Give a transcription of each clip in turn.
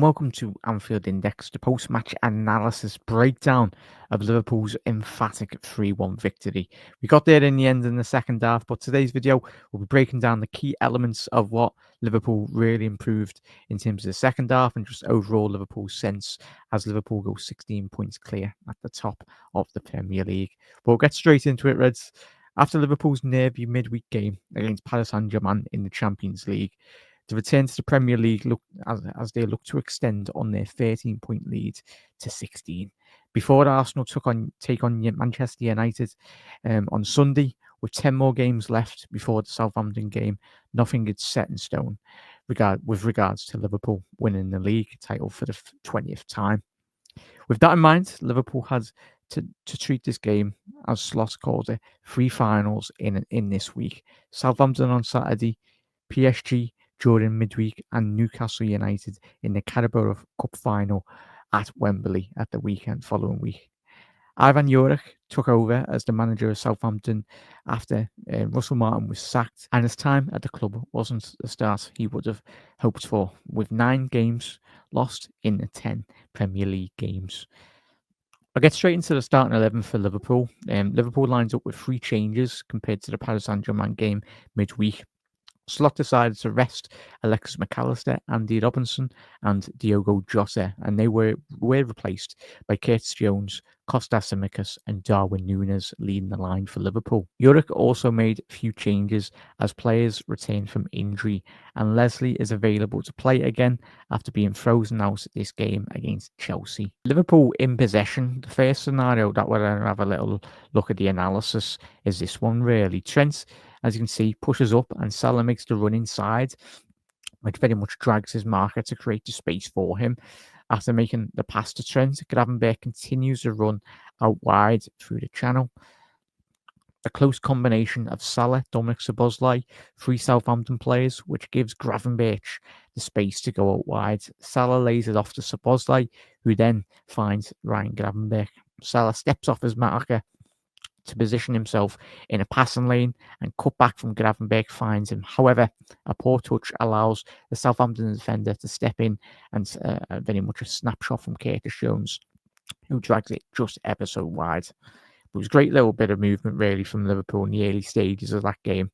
and welcome to Anfield Index, the post-match analysis breakdown of Liverpool's emphatic 3-1 victory. We got there in the end in the second half, but today's video will be breaking down the key elements of what Liverpool really improved in terms of the second half and just overall Liverpool's sense as Liverpool go 16 points clear at the top of the Premier League. But we'll get straight into it, Reds. After Liverpool's nervy midweek game against Paris Saint-Germain in the Champions League, the return to the Premier League look as they look to extend on their 13-point lead to 16. Before Arsenal take on Manchester United on Sunday, with 10 more games left before the Southampton game, nothing is set in stone with regards to Liverpool winning the league title for the 20th time. With that in mind, Liverpool has to treat this game, as Sloss calls it, 3 finals in this week. Southampton on Saturday, PSG during midweek, and Newcastle United in the Carabao Cup final at Wembley at the following week. Ivan Juric took over as the manager of Southampton after Russell Martin was sacked, and his time at the club wasn't the start he would have hoped for, with 9 games lost in the 10 Premier League games. I'll get straight into the starting 11 for Liverpool. Liverpool lines up with 3 changes compared to the Paris Saint-Germain game midweek. Slot decided to rest Alexis McAllister, Andy Robinson, and Diogo Jota, and they were replaced by Curtis Jones, Kostas Tsimikas, and Darwin Núñez leading the line for Liverpool. Juric also made a few changes as players returned from injury, and Leslie is available to play again after being frozen out this game against Chelsea. Liverpool in possession. The first scenario that we're going to have a little look at the analysis is this one, really. Trent, as you can see, pushes up and Salah makes the run inside, which very much drags his marker to create the space for him. After making the pass to Trent, Gravenberch continues to run out wide through the channel. A close combination of Salah, Dominic Szoboszlai, 3 Southampton players, which gives Gravenberch the space to go out wide. Salah lays it off to Szoboszlai, who then finds Ryan Gravenberch. Salah steps off his marker to position himself in a passing lane, and cut back from Gravenberch finds him. However, a poor touch allows the Southampton defender to step in, and very much a snapshot from Curtis Jones, who drags it just ever so wide. It was a great little bit of movement, really, from Liverpool in the early stages of that game.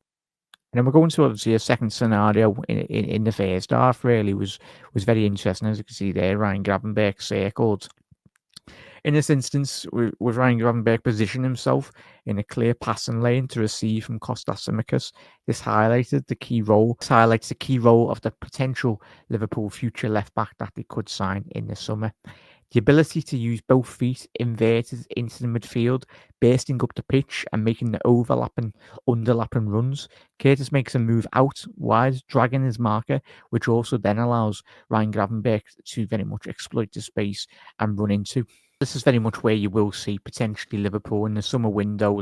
And then we're going to obviously a second scenario in the first half. Really was very interesting, as you can see there. Ryan Gravenberch circled. In this instance, with Ryan Gravenberch positioning himself in a clear passing lane to receive from Kostas Tsimikas, this highlights the key role of the potential Liverpool future left back that they could sign in the summer. The ability to use both feet inverted into the midfield, bursting up the pitch and making the underlapping runs. Curtis makes a move out wide, dragging his marker, which also then allows Ryan Gravenberch to very much exploit the space and run into. This is very much where you will see potentially Liverpool in the summer window,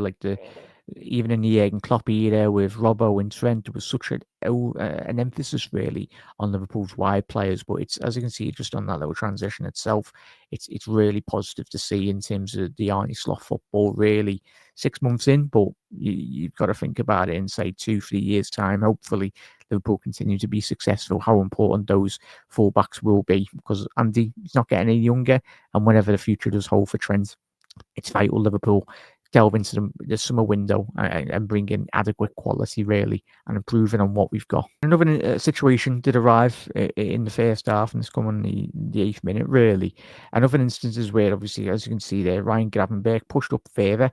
even in the Jurgen Klopp era with Robbo and Trent. There was such an emphasis really on Liverpool's wide players, but it's, as you can see, just on that little transition itself, it's really positive to see in terms of the Arne Slot football. Really, 6 months in, but you've got to think about it in say 2-3 years' time. Hopefully, Liverpool continue to be successful. How important those fullbacks will be, because Andy is not getting any younger, and whatever the future does hold for Trent, it's vital Liverpool delve into the summer window and bring in adequate quality, really, and improving on what we've got. Another situation did arrive in the first half, and it's come on the 8th minute, really. Another instances where, obviously, as you can see there, Ryan Gravenberch pushed up further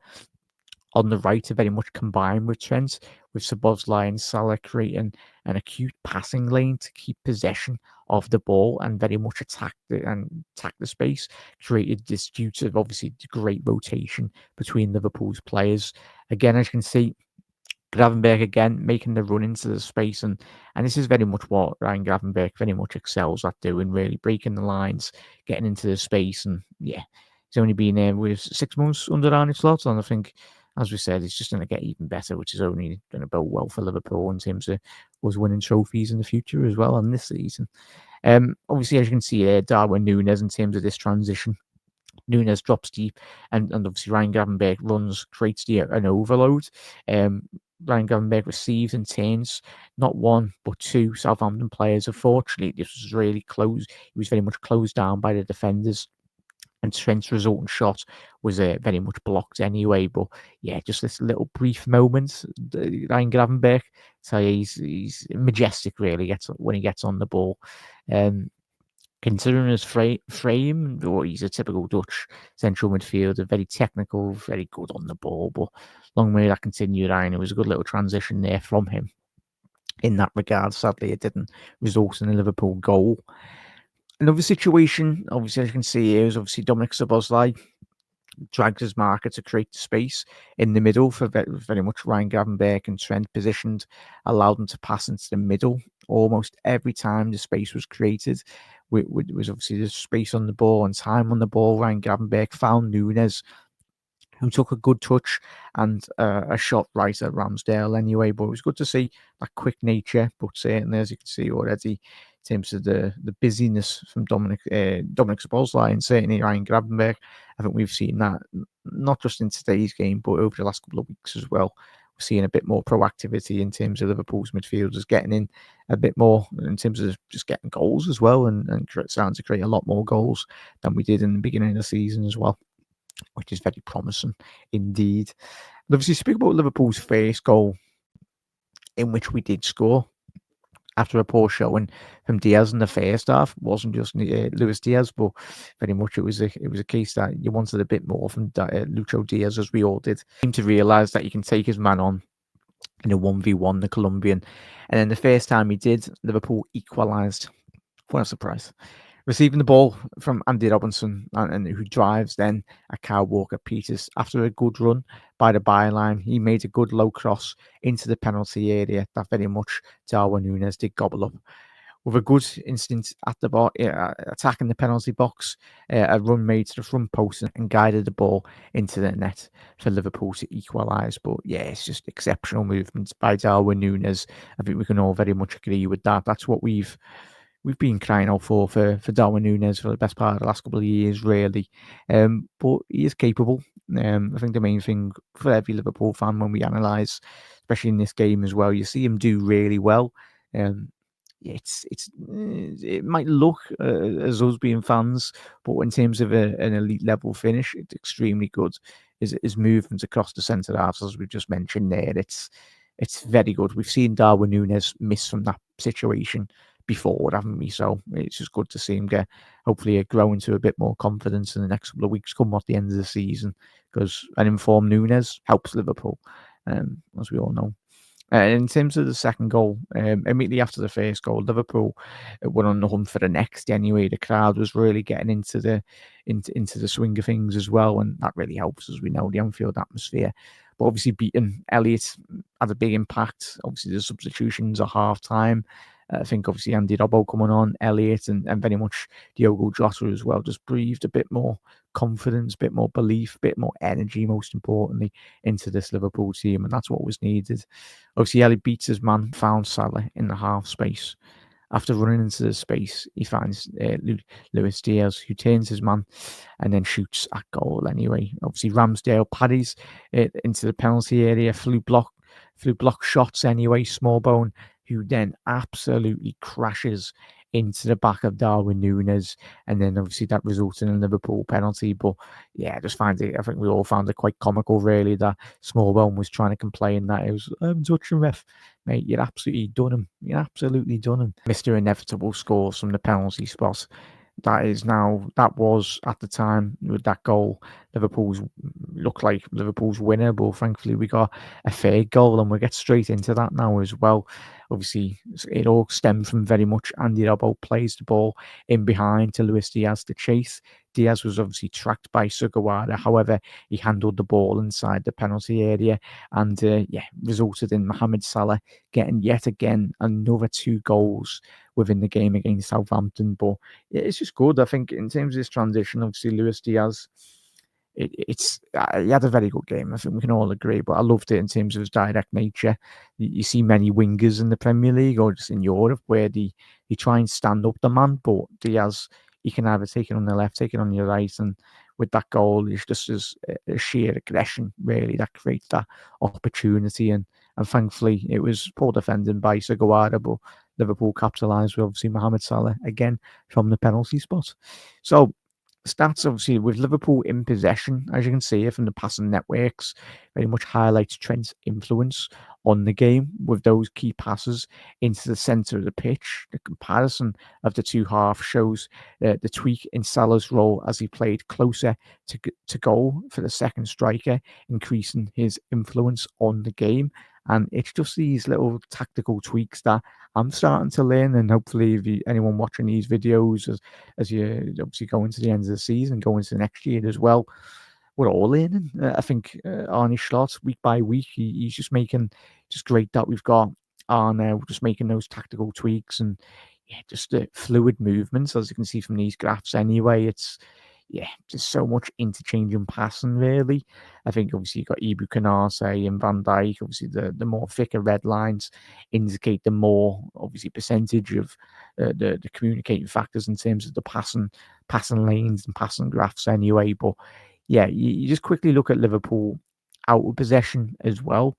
on the right to very much combine with Trent, with Szoboszlai and Salah creating an acute passing lane to keep possession of the ball and very much attack the space, created this due to obviously the great rotation between Liverpool's players. Again, as you can see, Gravenberch again making the run into the space, and this is very much what Ryan Gravenberch very much excels at doing, really breaking the lines, getting into the space, and yeah, he's only been there with 6 months under Arne Slot, and I think, as we said, it's just going to get even better, which is only going to bode well for Liverpool in terms of us winning trophies in the future as well, and this season. Obviously, as you can see there, Darwin Núñez, in terms of this transition, Núñez drops deep, and obviously Ryan Gravenberch creates an overload. Ryan Gravenberch received and turns not one but two Southampton players. Unfortunately, this was really close. He was very much closed down by the defenders, and Trent's resulting shot was very much blocked anyway. But yeah, just this little brief moment, Ryan Gravenberch. So yeah, he's majestic, really. When he gets on the ball. Considering his frame, or he's a typical Dutch central midfielder, very technical, very good on the ball. But long may that continue, Ryan. It was a good little transition there from him in that regard. Sadly, it didn't result in a Liverpool goal. Another situation, obviously, as you can see here, is obviously Dominic Szoboszlai dragged his marker to create space in the middle for very much Ryan Gravenberch and Trent positioned, allowed them to pass into the middle almost every time the space was created. Was obviously the space on the ball and time on the ball. Ryan Gravenberch found Nunes, who took a good touch and a shot right at Ramsdale anyway. But it was good to see that quick nature. But certainly, as you can see already, in terms of the busyness from Dominic Szoboszlai and certainly Ryan Gravenberch, I think we've seen that not just in today's game, but over the last couple of weeks as well. We're seeing a bit more proactivity in terms of Liverpool's midfielders getting in a bit more in terms of just getting goals as well, and starting to create a lot more goals than we did in the beginning of the season as well, which is very promising indeed. And obviously, speak about Liverpool's first goal, in which we did score after a poor showing from Diaz in the first half. It wasn't just Luis Diaz, but very much it was a case that you wanted a bit more from Lucho Diaz, as we all did. Seemed to realise that you can take his man on in a 1v1, the Colombian. And then the first time he did, Liverpool equalised. What a surprise. Receiving the ball from Andy Robinson, and who drives then a Kyle Walker-Peters. After a good run by the byline, he made a good low cross into the penalty area that very much Darwin Núñez did gobble up. With a good instinct at the ball, attacking the penalty box, a run made to the front post and guided the ball into the net for Liverpool to equalise. But yeah, it's just exceptional movements by Darwin Núñez. I think we can all very much agree with that. That's what we've been crying out for Darwin Núñez for the best part of the last couple of years, really. But he is capable. I think the main thing for every Liverpool fan when we analyse, especially in this game as well, you see him do really well. It might look as us being fans, but in terms of an elite level finish, it's extremely good. His movements across the centre halves, as we just mentioned there, it's very good. We've seen Darwin Núñez miss from that situation before, haven't we? So it's just good to see him hopefully grow into a bit more confidence in the next couple of weeks, come at the end of the season, because an informed Núñez helps Liverpool, as we all know. In terms of the second goal, immediately after the first goal, Liverpool were on the hunt for the next anyway. The crowd was really getting into the swing of things as well, and that really helps, as we know, the Anfield atmosphere. But obviously beating Elliott had a big impact. Obviously the substitutions at half-time. I think obviously Andy Robbo coming on, Elliott, and very much Diogo Jota as well, just breathed a bit more confidence, a bit more belief, a bit more energy, most importantly, into this Liverpool team, and that's what was needed. Obviously, Elliott beats his man, found Salah in the half space. After running into the space, he finds Luis Diaz, who turns his man and then shoots at goal anyway. Obviously, Ramsdale parries it into the penalty area, through block shots anyway. Smallbone, who then absolutely crashes into the back of Darwin Núñez, and then obviously that resulted in a Liverpool penalty. But yeah, I think we all found it quite comical, really, that Smallbone was trying to complain that it was touching ref. Mate, you're absolutely done him. Mr. Inevitable scores from the penalty spot. That was at the time with that goal, looked like Liverpool's winner, but thankfully we got a third goal, and we'll get straight into that now as well. Obviously, it all stemmed from very much Andy Robbo plays the ball in behind to Luis Diaz to chase. Diaz was obviously tracked by Sugawara. However, he handled the ball inside the penalty area and resulted in Mohamed Salah getting yet again another 2 goals within the game against Southampton. But it's just good. I think in terms of this transition, obviously Luis Diaz, he had a very good game. I think we can all agree, but I loved it in terms of his direct nature. You see many wingers in the Premier League or just in Europe where they try and stand up the man, but Diaz, he can either take it on the left, take it on your right, and with that goal, it's just as a sheer aggression, really, that creates that opportunity. And and thankfully it was poor defending by Seguara, but Liverpool capitalised with obviously Mohamed Salah again from the penalty spot. So stats obviously with Liverpool in possession, as you can see from the passing networks, very much highlights Trent's influence on the game with those key passes into the centre of the pitch. The comparison of the two halves shows the tweak in Salah's role as he played closer to goal for the second striker, increasing his influence on the game. And it's just these little tactical tweaks that I'm starting to learn, and hopefully, if anyone watching these videos, as you obviously go into the end of the season, go into the next year as well, we're all learning. I think Arne Slot, week by week, he's just making just great that we've got Arne just making those tactical tweaks and just fluid movements, as you can see from these graphs. Anyway, it's just so much interchanging passing, really. I think obviously you've got Ibu Kanate and Van Dijk. Obviously, the more thicker red lines indicate the more obviously percentage of the communicating factors in terms of the passing lanes and passing graphs. Anyway, but you just quickly look at Liverpool out of possession as well.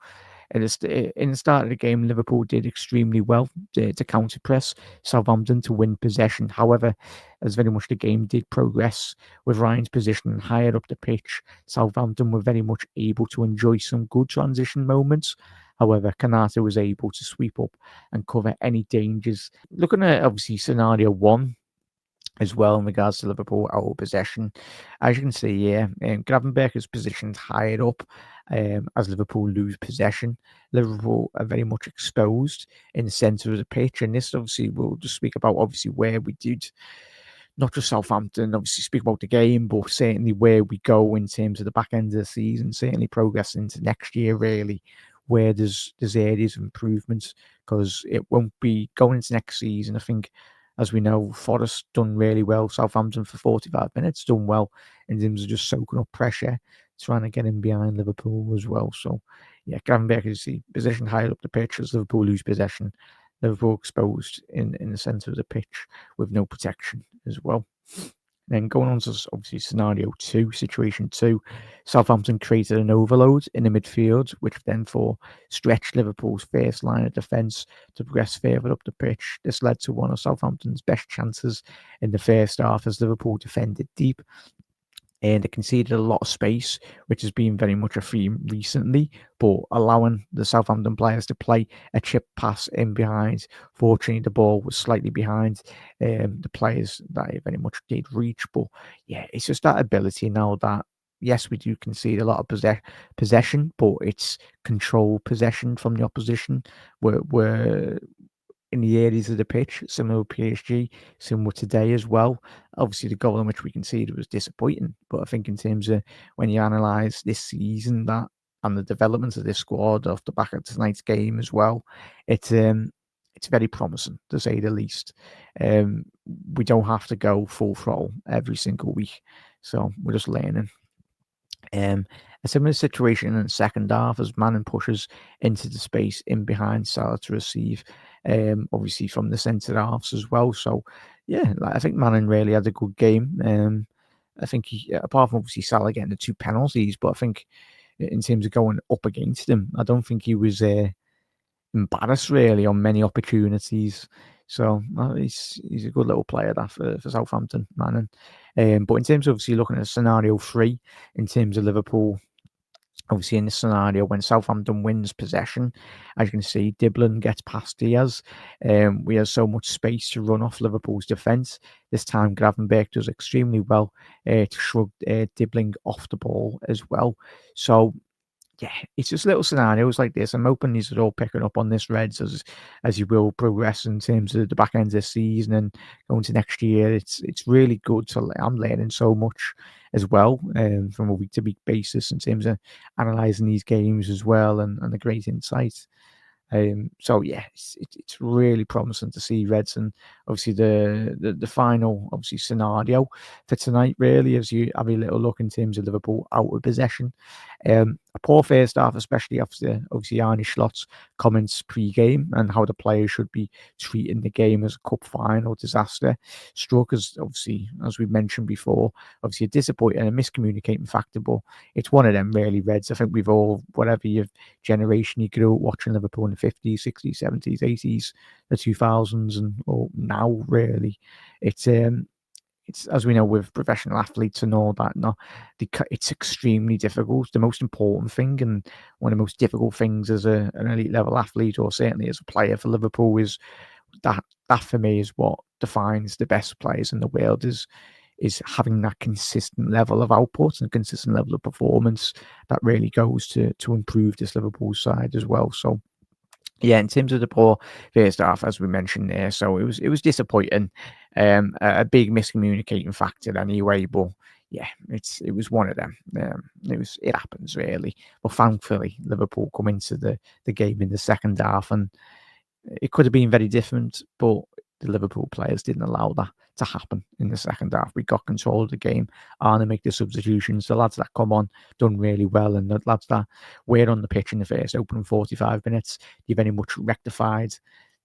In the start of the game, Liverpool did extremely well to counter press Southampton to win possession. However, as very much the game did progress with Ryan's position higher up the pitch, Southampton were very much able to enjoy some good transition moments. However, Kanata was able to sweep up and cover any dangers. Looking at obviously scenario 1, as well in regards to Liverpool out of possession. As you can see here, Gravenberch is positioned higher up as Liverpool lose possession. Liverpool are very much exposed in the centre of the pitch, and this obviously we'll just speak about obviously where we did not just Southampton, obviously speak about the game, but certainly where we go in terms of the back end of the season, certainly progress into next year, really, where there's areas of improvements, because it won't be going into next season. I think, as we know, Forest done really well. Southampton for 45 minutes done well in terms of just soaking up pressure, trying to get in behind Liverpool as well. So, Gravenberch is positioned higher up the pitch as Liverpool lose possession. Liverpool exposed in the centre of the pitch with no protection as well. Then going on to obviously scenario 2, situation 2, Southampton created an overload in the midfield, which then stretched Liverpool's first line of defence to progress further up the pitch. This led to one of Southampton's best chances in the first half as Liverpool defended deep. And they conceded a lot of space, which has been very much a theme recently, but allowing the Southampton players to play a chip pass in behind. Fortunately, the ball was slightly behind the players that it very much did reach. But it's just that ability now that, yes, we do concede a lot of possession, but it's controlled possession from the opposition. We're in the areas of the pitch, similar to PSG, similar today as well. Obviously, the goal in which we conceded was disappointing, but I think in terms of when you analyse this season that and the development of this squad off the back of tonight's game as well, it's very promising to say the least. We don't have to go full throttle every single week, so we're just learning. A similar situation in the second half as Manning pushes into the space in behind Salah to receive, obviously from the centre halves as well. So, I think Manning really had a good game. I think apart from obviously Salah getting the 2 penalties, but I think in terms of going up against him, I don't think he was embarrassed really on many opportunities. So he's a good little player that for Southampton, Manning. But in terms of obviously looking at scenario 3, in terms of Liverpool, obviously in this scenario when Southampton wins possession, as you can see, Diblin gets past Diaz. We have so much space to run off Liverpool's defence. This time Gravenberch does extremely well to shrug Diblin off the ball as well. So, it's just little scenarios like this. I'm hoping these are all picking up on this, Reds, as you will progress in terms of the back end of the season and going to next year. It's really good. I'm learning so much as well from a week-to-week basis in terms of analysing these games as well and the great insights. It's really promising to see Reds, and obviously the final obviously scenario for tonight really, as you have a little look in terms of Liverpool out of possession. A poor first half, especially after obviously Arne Slot's comments pre-game and how the players should be treating the game as a cup final disaster, struck as obviously, as we mentioned before, obviously a disappointing and a miscommunicating factor. But it's one of them really, Reds. I think we've all, whatever your generation you grew up watching Liverpool in the 50s, 60s, 70s, 80s, the 2000s, and or now really, it's as we know with professional athletes and all that, no, it's extremely difficult. The most important thing and one of the most difficult things as an elite level athlete, or certainly as a player for Liverpool, is that for me is what defines the best players in the world, is having that consistent level of output and consistent level of performance that really goes to improve this Liverpool side as well. So yeah, in terms of the poor first half, as we mentioned there, so it was disappointing, a big miscommunicating factor anyway. But yeah, it was one of them. It happens really, but thankfully Liverpool come into the game in the second half, and it could have been very different, but the Liverpool players didn't allow that to happen in the second half. We got control of the game and make the substitutions. The lads that come on done really well, and the lads that were on the pitch in the first opening 45 minutes, they very much rectified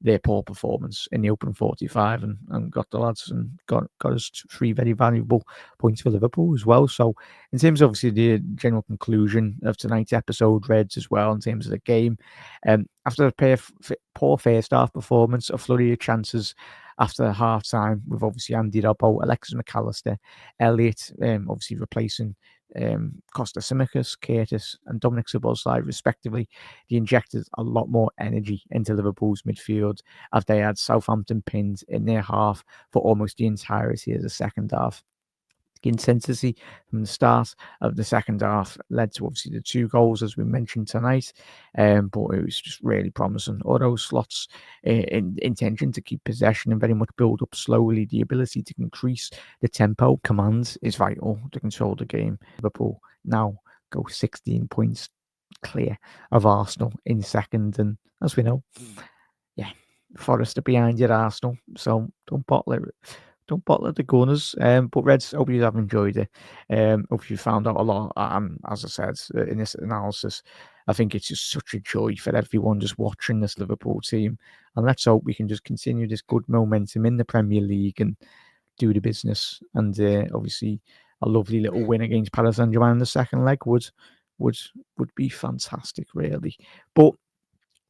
their poor performance in the opening 45 and got the lads and got us 3 very valuable points for Liverpool as well. So in terms of obviously the general conclusion of tonight's episode, Reds, as well, in terms of the game, after a poor first half performance, a flurry of chances after half time with obviously Andy Robbo, Alexis McAllister, Elliott, obviously replacing Costa Simicas, Curtis, and Dominic Szoboszlai, respectively. They injected a lot more energy into Liverpool's midfield as they had Southampton pinned in their half for almost the entirety of the second half. The intensity from the start of the second half led to obviously the 2 goals, as we mentioned tonight, but it was just really promising. Although Slot's intention to keep possession and very much build up slowly, the ability to increase the tempo commands is vital to control the game. Liverpool now go 16 points clear of Arsenal in second, and as we know, yeah, Forest are behind your Arsenal, so don't bottle it. Don't bottle the Gunners. But Reds, hope you have enjoyed it. Hope you found out a lot. As I said in this analysis, I think it's just such a joy for everyone just watching this Liverpool team. And let's hope we can just continue this good momentum in the Premier League and do the business. And obviously, a lovely little win against Paris Saint-Germain in the second leg would be fantastic, really. But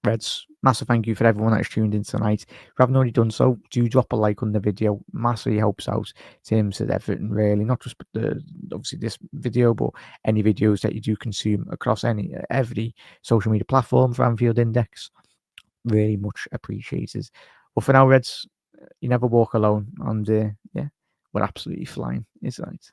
Reds, massive thank you for everyone that's tuned in tonight. If you haven't already done so, do drop a like on the video. Massively helps out in terms of everything, really. Not just obviously this video, but any videos that you do consume across every social media platform for Anfield Index. Really much appreciated. But for now, Reds, you never walk alone. And yeah, we're absolutely flying. It's right.